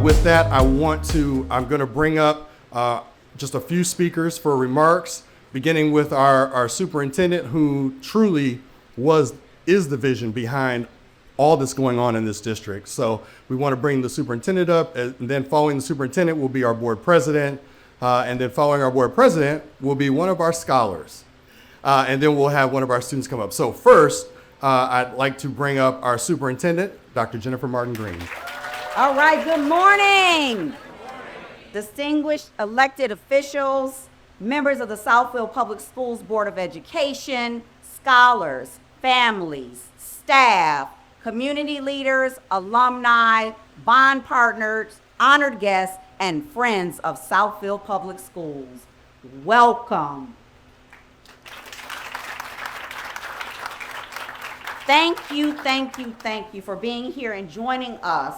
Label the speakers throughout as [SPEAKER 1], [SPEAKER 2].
[SPEAKER 1] With that, I'm going to bring up just a few speakers for remarks, beginning with our superintendent, who truly is the vision behind all that's going on in this district. So we want to bring the superintendent up, and then following the superintendent will be our board president, and then following our board president will be one of our scholars, and then we'll have one of our students come up. So first, I'd like to bring up our superintendent, Dr. Jennifer Martin Green.
[SPEAKER 2] All right, good morning. Distinguished elected officials, members of the Southfield Public Schools Board of Education, scholars, families, staff, community leaders, alumni, bond partners, honored guests, and friends of Southfield Public Schools. Welcome. Thank you for being here and joining us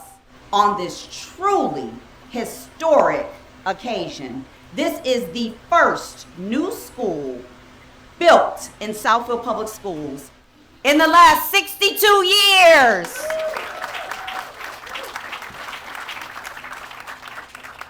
[SPEAKER 2] on this truly historic occasion. This is the first new school built in Southfield Public Schools in the last 62 years.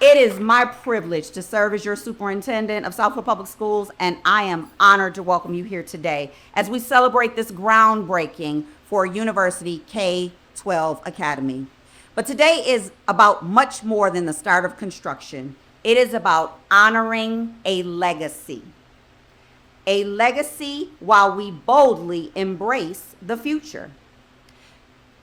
[SPEAKER 2] It is my privilege to serve as your superintendent of Southfield Public Schools, and I am honored to welcome you here today as we celebrate this groundbreaking for University K-12 Academy. But today is about much more than the start of construction. It is about honoring a legacy. A legacy while we boldly embrace the future.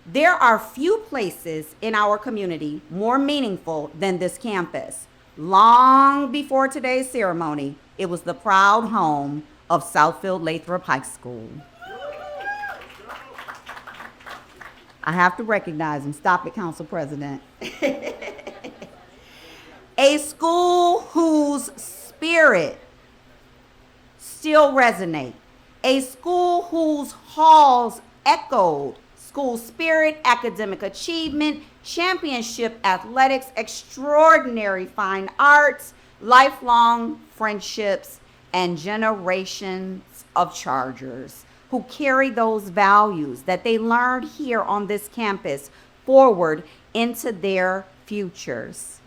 [SPEAKER 2] There are few places in our community more meaningful than this campus. Long before today's ceremony, it was the proud home of Southfield Lathrop High School. I have to recognize him. Stop it, Council President. A school whose spirit still resonate. A school whose halls echoed school spirit, academic achievement, championship athletics, extraordinary fine arts, lifelong friendships, and generations of Chargers who carry those values that they learned here on this campus forward into their futures.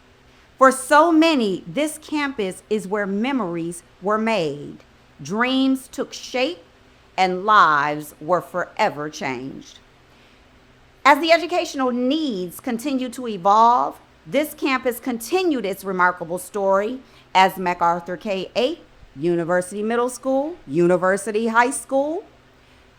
[SPEAKER 2] For so many, this campus is where memories were made, dreams took shape, and lives were forever changed. As the educational needs continue to evolve, this campus continued its remarkable story as MacArthur K-8, University Middle School, University High School.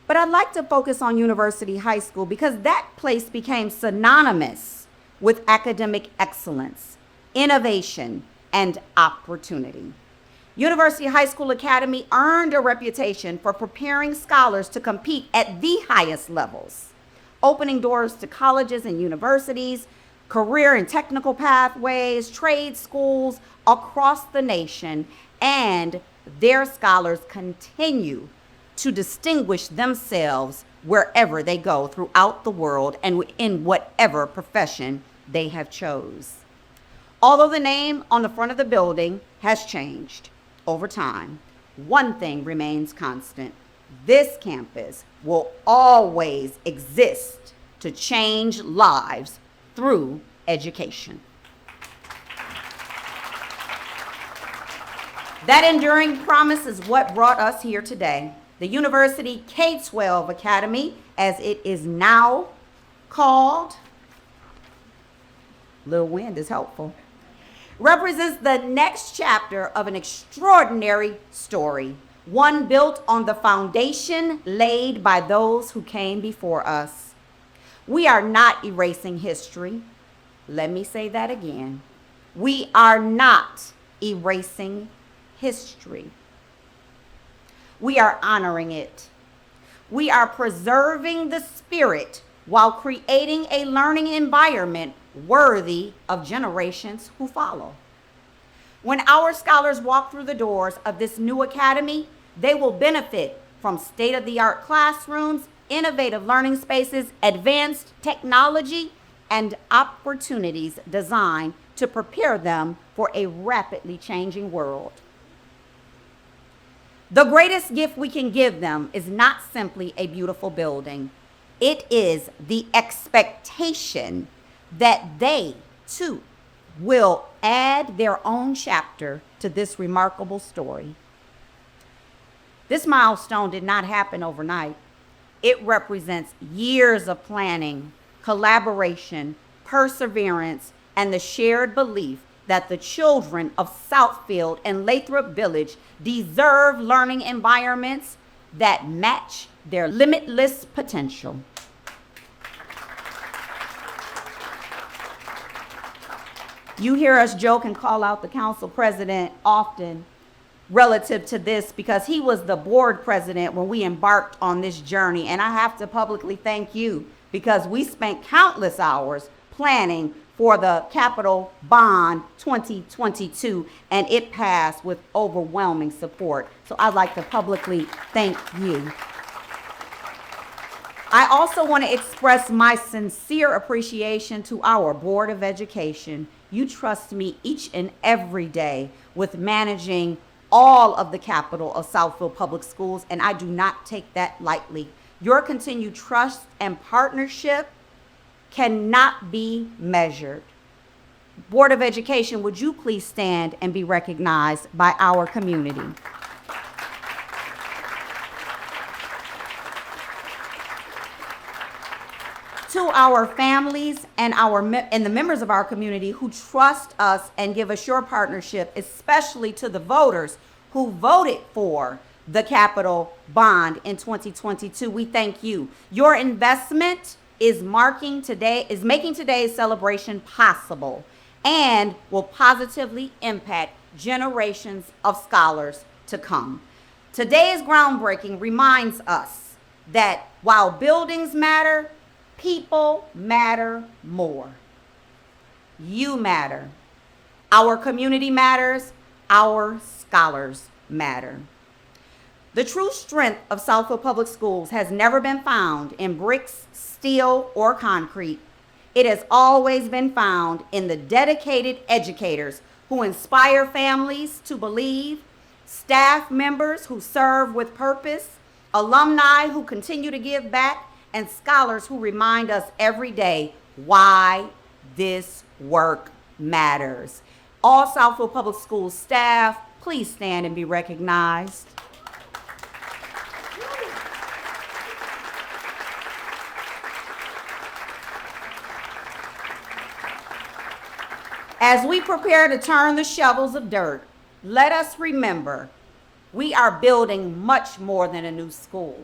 [SPEAKER 2] But I'd like to focus on University High School because that place became synonymous with academic excellence, innovation, and opportunity. University High School Academy earned a reputation for preparing scholars to compete at the highest levels, opening doors to colleges and universities, career and technical pathways, trade schools across the nation, and their scholars continue to distinguish themselves wherever they go throughout the world and in whatever profession they have chose. Although the name on the front of the building has changed over time, one thing remains constant. This campus will always exist to change lives through education. That enduring promise is what brought us here today. The University K-12 Academy, as it is now called, little wind is helpful, represents the next chapter of an extraordinary story, one built on the foundation laid by those who came before us. We are not erasing history. Let me say that again. We are not erasing history. We are honoring it. We are preserving the spirit while creating a learning environment worthy of generations who follow. When our scholars walk through the doors of this new academy, they will benefit from state-of-the-art classrooms, innovative learning spaces, advanced technology, and opportunities designed to prepare them for a rapidly changing world. The greatest gift we can give them is not simply a beautiful building. It is the expectation that they, too, will add their own chapter to this remarkable story. This milestone did not happen overnight. It represents years of planning, collaboration, perseverance, and the shared belief that the children of Southfield and Lathrop Village deserve learning environments that match their limitless potential. You hear us joke and call out the council president often relative to this because he was the board president when we embarked on this journey. And I have to publicly thank you because we spent countless hours planning for the capital bond 2022, and it passed with overwhelming support. So I'd like to publicly thank you. I also want to express my sincere appreciation to our Board of Education. You trust me each and every day with managing all of the capital of Southfield Public Schools, and I do not take that lightly. Your continued trust and partnership cannot be measured. Board of Education, would you please stand and be recognized by our community? To our families and the members of our community who trust us and give us your partnership, especially to the voters who voted for the capital bond in 2022, we thank you. Your investment is making today's celebration possible and will positively impact generations of scholars to come. Today's groundbreaking reminds us that while buildings matter, people matter more. You matter. Our community matters. Our scholars matter. The true strength of Southfield Public Schools has never been found in bricks, steel, or concrete. It has always been found in the dedicated educators who inspire families to believe, staff members who serve with purpose, alumni who continue to give back, and scholars who remind us every day why this work matters. All Southfield Public Schools staff, please stand and be recognized. As we prepare to turn the shovels of dirt, let us remember we are building much more than a new school.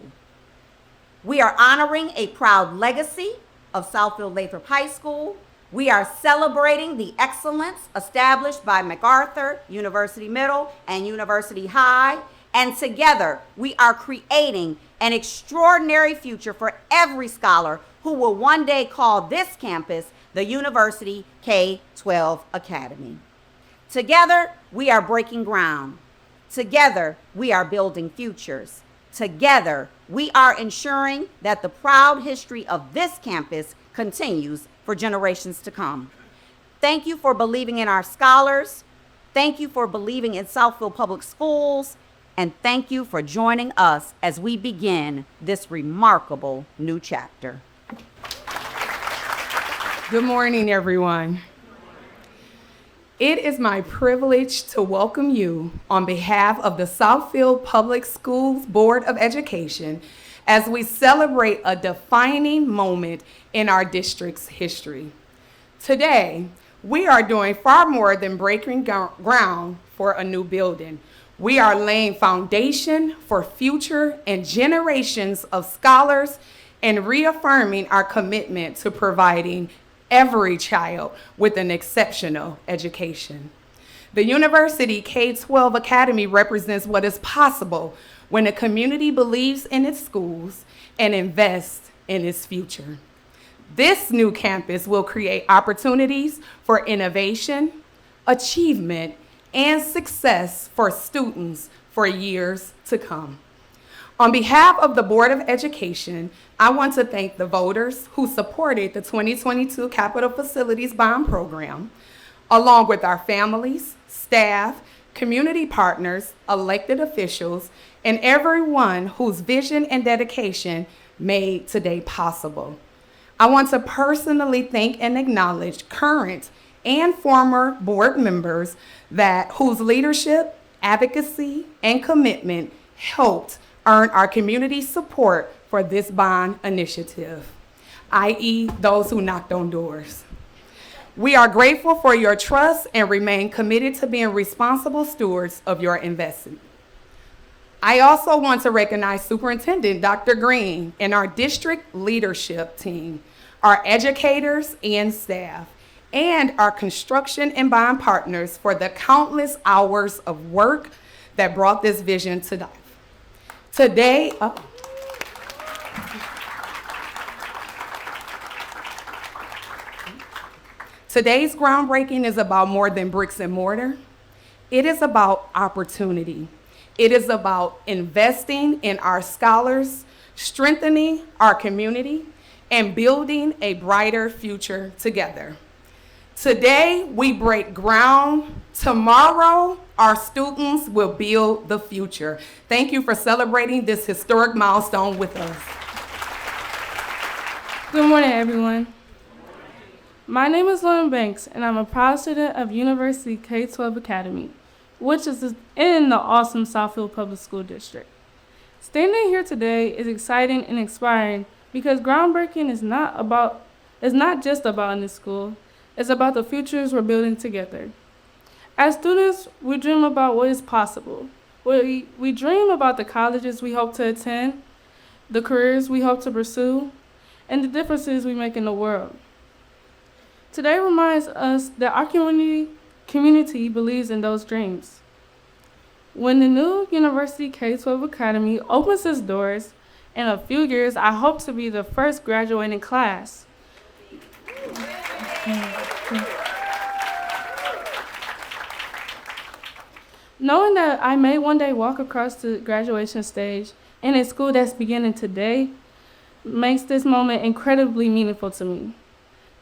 [SPEAKER 2] We are honoring a proud legacy of Southfield Lathrop High School. We are celebrating the excellence established by MacArthur, University Middle, and University High. And together, we are creating an extraordinary future for every scholar who will one day call this campus the University K-12 Academy. Together, we are breaking ground. Together, we are building futures. Together, we are ensuring that the proud history of this campus continues for generations to come. Thank you for believing in our scholars. Thank you for believing in Southfield Public Schools. And thank you for joining us as we begin this remarkable new chapter.
[SPEAKER 3] Good morning, everyone. It is my privilege to welcome you on behalf of the Southfield Public Schools Board of Education as we celebrate a defining moment in our district's history. Today, we are doing far more than breaking ground for a new building. We are laying foundation for future and generations of scholars and reaffirming our commitment to providing every child with an exceptional education. The University K-12 Academy represents what is possible when a community believes in its schools and invests in its future. This new campus will create opportunities for innovation, achievement, and success for students for years to come. On behalf of the Board of Education, I want to thank the voters who supported the 2022 Capital Facilities Bond Program, along with our families, staff, community partners, elected officials, and everyone whose vision and dedication made today possible. I want to personally thank and acknowledge current and former board members whose leadership, advocacy, and commitment helped earn our community support for this bond initiative, i.e. those who knocked on doors. We are grateful for your trust and remain committed to being responsible stewards of your investment. I also want to recognize Superintendent Dr. Green and our district leadership team, our educators and staff, and our construction and bond partners for the countless hours of work that brought this vision to life. Today's groundbreaking is about more than bricks and mortar. It is about opportunity. It is about investing in our scholars, strengthening our community, and building a brighter future together. Today, we break ground. Tomorrow, our students will build the future. Thank you for celebrating this historic milestone with us.
[SPEAKER 4] Good morning, everyone. My name is Lauren Banks, and I'm a proud student of University K-12 Academy, which is in the awesome Southfield Public School District. Standing here today is exciting and inspiring because groundbreaking is not just about in this school, it's about the futures we're building together. As students, we dream about what is possible. We dream about the colleges we hope to attend, the careers we hope to pursue, and the differences we make in the world. Today reminds us that our community believes in those dreams. When the new University K-12 Academy opens its doors, in a few years, I hope to be the first graduating class. Knowing that I may one day walk across the graduation stage in a school that's beginning today makes this moment incredibly meaningful to me.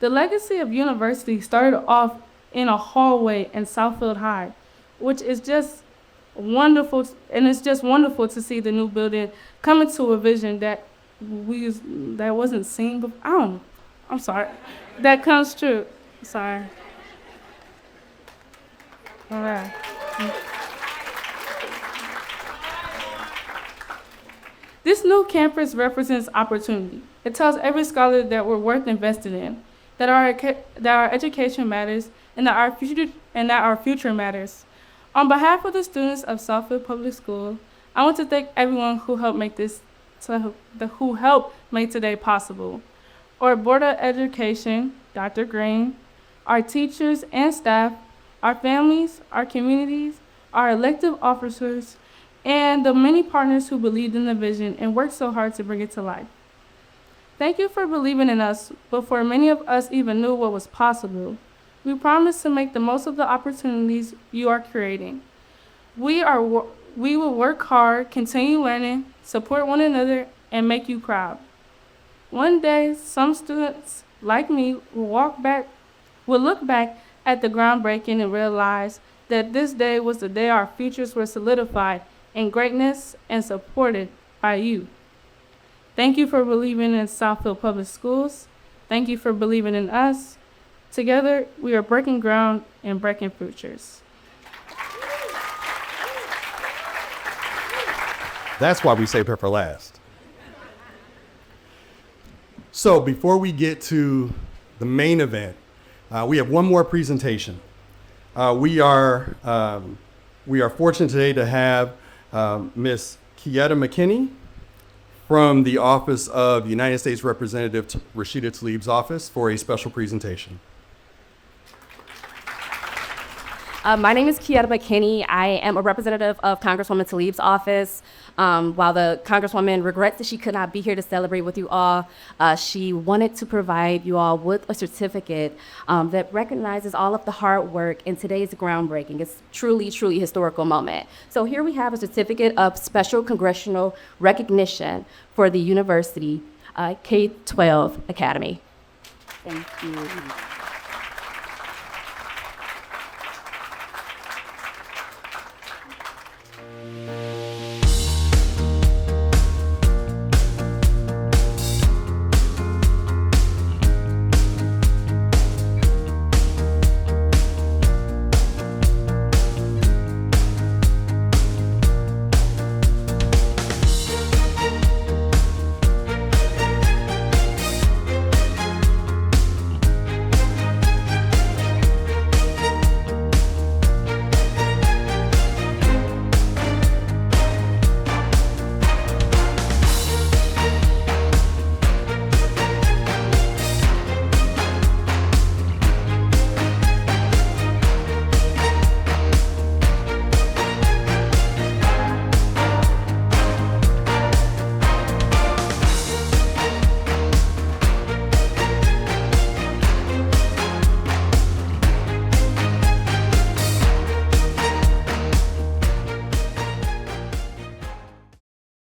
[SPEAKER 4] The legacy of university started off in a hallway in Southfield High, which is just wonderful, and it's just wonderful to see the new building come into a vision that wasn't seen before. I don't know. I'm sorry. That comes true. Sorry. All right. This new campus represents opportunity. It tells every scholar that we're worth investing in, that our education matters, and that our future matters. On behalf of the students of Southfield Public School, I want to thank everyone who helped make today possible. Our Board of Education, Dr. Green, our teachers and staff, our families, our communities, our elected officers, and the many partners who believed in the vision and worked so hard to bring it to life. Thank you for believing in us before many of us even knew what was possible. We promise to make the most of the opportunities you are creating. We will work hard, continue learning, support one another, and make you proud. One day, some students like me will look back at the groundbreaking and realize that this day was the day our futures were solidified in greatness and supported by you. Thank you for believing in Southfield Public Schools. Thank you for believing in us. Together, we are breaking ground and breaking futures.
[SPEAKER 1] That's why we saved her for last. So before we get to the main event, we have one more presentation. We are fortunate today to have Ms. Kieta McKinney from the Office of United States Representative Rashida Tlaib's office for a special presentation.
[SPEAKER 5] My name is Kieta McKinney. I am a representative of Congresswoman Tlaib's office. While the Congresswoman regrets that she could not be here to celebrate with you all, she wanted to provide you all with a certificate that recognizes all of the hard work in today's groundbreaking. It's truly, truly a historical moment. So here we have a certificate of special congressional recognition for the University K-12 Academy. Thank you.